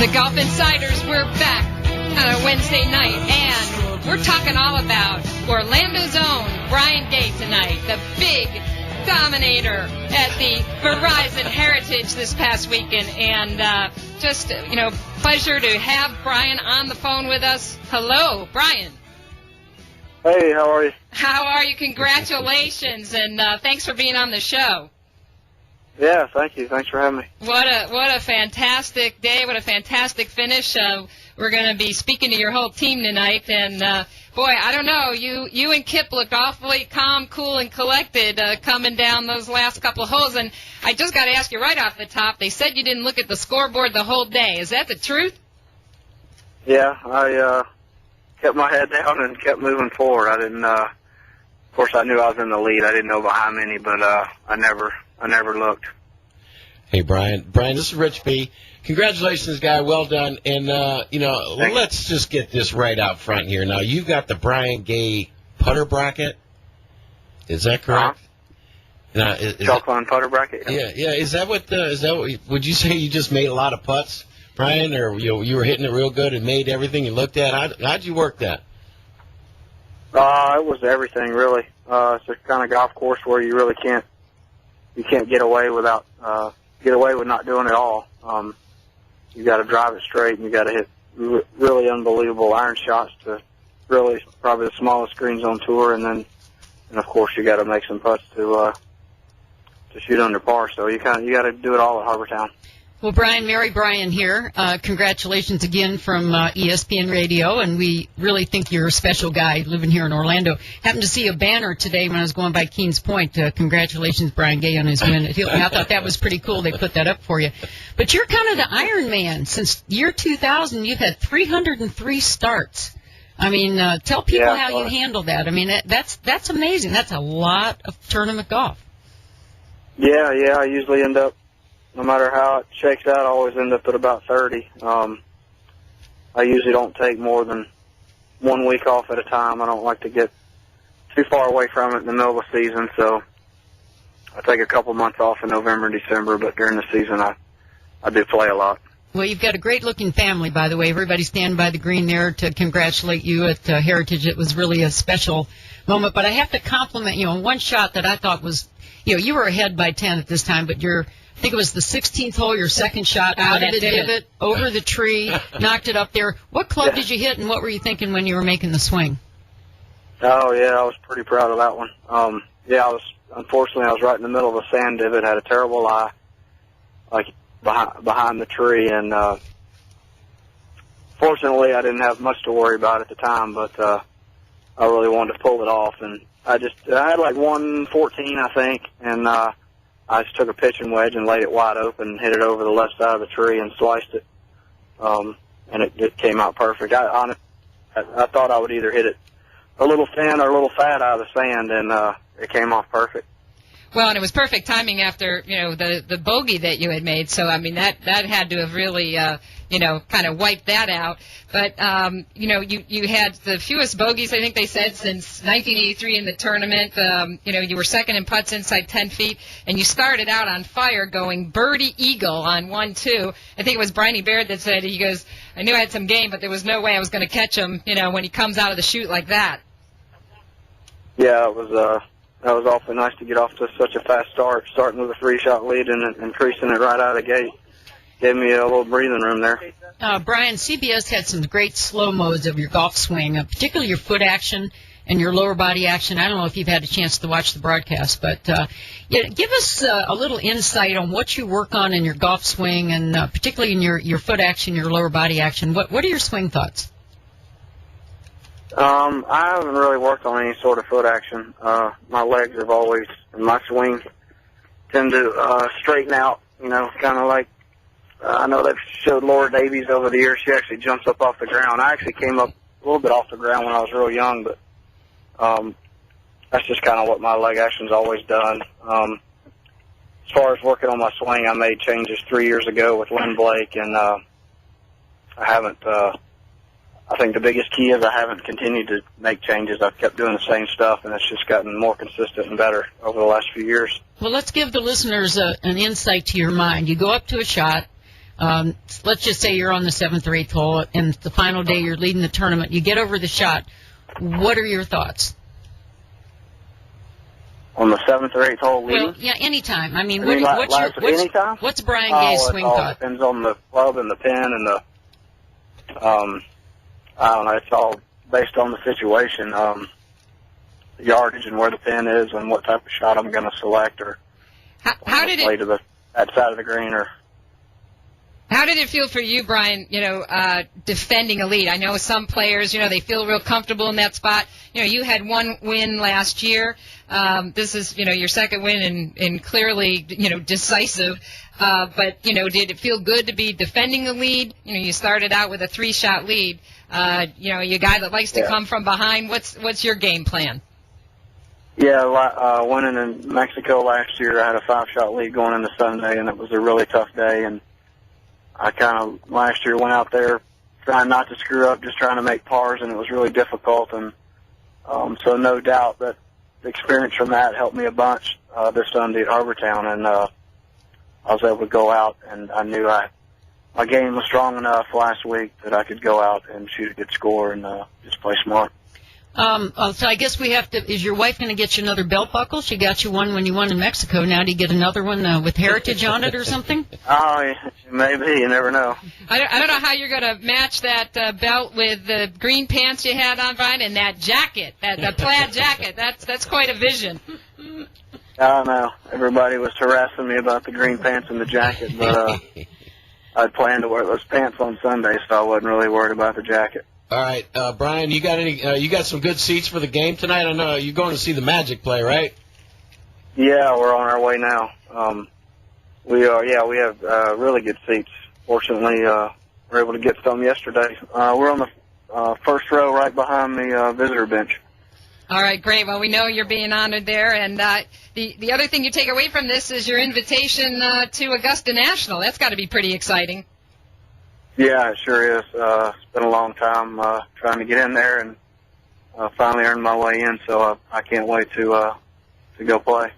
The Golf Insiders, we're back on a Wednesday night, and we're talking all about Orlando's own Brian Gay tonight, the big dominator at the Verizon Heritage this past weekend. And pleasure to have Brian on the phone with us. Hello, Brian. Hey, how are you? How are you? Congratulations, and thanks for being on the show. Yeah, thank you. Thanks for having me. What a fantastic day. What a fantastic finish. We're going to be speaking to your whole team tonight. And, boy, I don't know. You and Kip looked awfully calm, cool, and collected coming down those last couple of holes. And I just got to ask you right off the top, they said you didn't look at the scoreboard the whole day. Is that the truth? Yeah, I kept my head down and kept moving forward. I didn't, of course, I knew I was in the lead. I didn't know behind many, but I never looked. Hey, Brian. Brian, this is Rich B. Congratulations, guy. Well done. And, let's just get this right out front here. Now, you've got the Brian Gay putter bracket. Is that correct? Now, Chalk line putter bracket? Yeah. Is that what would you say you just made a lot of putts, Brian, or you were hitting it real good and made everything you looked at? How'd you work that? It was everything, really. It's a kind of golf course where you really can't get away with not doing it all. You got to drive it straight, and you got to hit really unbelievable iron shots to really probably the smallest greens on tour, and of course you got to make some putts to shoot under par. So you got to do it all at Harbortown. Well, Brian, Mary Bryan here. Congratulations again from ESPN Radio, and we really think you're a special guy living here in Orlando. Happened to see a banner today when I was going by Keens Point. Congratulations, Brian Gay, on his win. I thought that was pretty cool. They put that up for you. But you're kind of the Iron Man. Since year 2000, you've had 303 starts. I mean, tell people how you handle that. I mean, that's amazing. That's a lot of tournament golf. Yeah. I usually end up, no matter how it shakes out, I always end up at about 30. I usually don't take more than 1 week off at a time. I don't like to get too far away from it in the middle of the season, so I take a couple months off in November and December, but during the season I do play a lot. Well, you've got a great-looking family, by the way. Everybody standing by the green there to congratulate you at Heritage. It was really a special moment. But I have to compliment you on one shot that I thought was, you were ahead by 10 at this time, but I think it was the 16th hole, your second shot out of the divot, over the tree, knocked it up there. What club did you hit, and what were you thinking when you were making the swing? Oh, yeah, I was pretty proud of that one. Unfortunately, I was right in the middle of a sand divot, had a terrible lie, like behind the tree, and fortunately, I didn't have much to worry about at the time, but I really wanted to pull it off, and I had like 114, I think, and I just took a pitching wedge and laid it wide open, hit it over the left side of the tree and sliced it, and it came out perfect. I thought I would either hit it a little thin or a little fat out of the sand, and it came off perfect. Well, and it was perfect timing after, the bogey that you had made. So, I mean, that had to have really, kind of wiped that out. But, you had the fewest bogeys, I think they said, since 1983 in the tournament. You were second in putts inside 10 feet, and you started out on fire going birdie eagle on 1-2. I think it was Briney Baird that said, he goes, I knew I had some game, but there was no way I was going to catch him, when he comes out of the chute like that. Yeah, it was, that was awfully nice to get off to such a fast start, starting with a 3-shot lead and increasing it right out of the gate. Gave me a little breathing room there. Brian, CBS had some great slow modes of your golf swing, particularly your foot action and your lower body action. I don't know if you've had a chance to watch the broadcast, but give us a little insight on what you work on in your golf swing, and particularly in your foot action, your lower body action. What are your swing thoughts? I haven't really worked on any sort of foot action. My legs have always, in my swing, tend to straighten out, kind of like, I know they've showed Laura Davies over the years. She actually jumps up off the ground. I actually came up a little bit off the ground when I was real young, but that's just kind of what my leg action's always done. As far as working on my swing, I made changes 3 years ago with Lynn Blake, and I haven't I think the biggest key is I haven't continued to make changes. I've kept doing the same stuff, and it's just gotten more consistent and better over the last few years. Well, let's give the listeners an insight to your mind. You go up to a shot. let's just say you're on the 7th or 8th hole, and the final day you're leading the tournament. You get over the shot. What are your thoughts? On the 7th or 8th hole leading? Well, yeah, anytime. I mean, anytime? what's Brian Gay's swing thought? It depends on the club and the pin and the, I don't know, it's all based on the situation, the yardage and where the pin is and what type of shot I'm going to select, or how did play to that side of the green, or. How did it feel for you, Brian, defending a lead? I know some players, they feel real comfortable in that spot. You had one win last year. This is, your second win and clearly, decisive. But, did it feel good to be defending a lead? You started out with a 3-shot lead. You're a guy that likes to come from behind. What's your game plan? Yeah, winning in Mexico last year, I had a 5-shot lead going into Sunday, and it was a really tough day. And I kind of last year went out there trying not to screw up, just trying to make pars, and it was really difficult. And so no doubt that the experience from that helped me a bunch this Sunday at Harbortown, and I was able to go out, and I knew my game was strong enough last week that I could go out and shoot a good score and just play smart. So I guess we have to. Is your wife going to get you another belt buckle? She got you one when you won in Mexico. Now do you get another one with heritage on it or something? Oh, maybe. You never know. I don't know how you're going to match that belt with the green pants you had on, Brian, and that jacket, the plaid jacket. That's quite a vision. I don't know. Everybody was harassing me about the green pants and the jacket, but I'd planned to wear those pants on Sunday, so I wasn't really worried about the jacket. All right, Brian, you got some good seats for the game tonight? I know you're going to see the Magic play, right? Yeah, we're on our way now. We are. Yeah, we have really good seats. Fortunately, we were able to get some yesterday. We're on the first row, right behind the visitor bench. All right, great. Well, we know you're being honored there, and the other thing you take away from this is your invitation to Augusta National. That's got to be pretty exciting. Yeah, it sure is. It's been a long time trying to get in there, and finally earned my way in, so I can't wait to go play.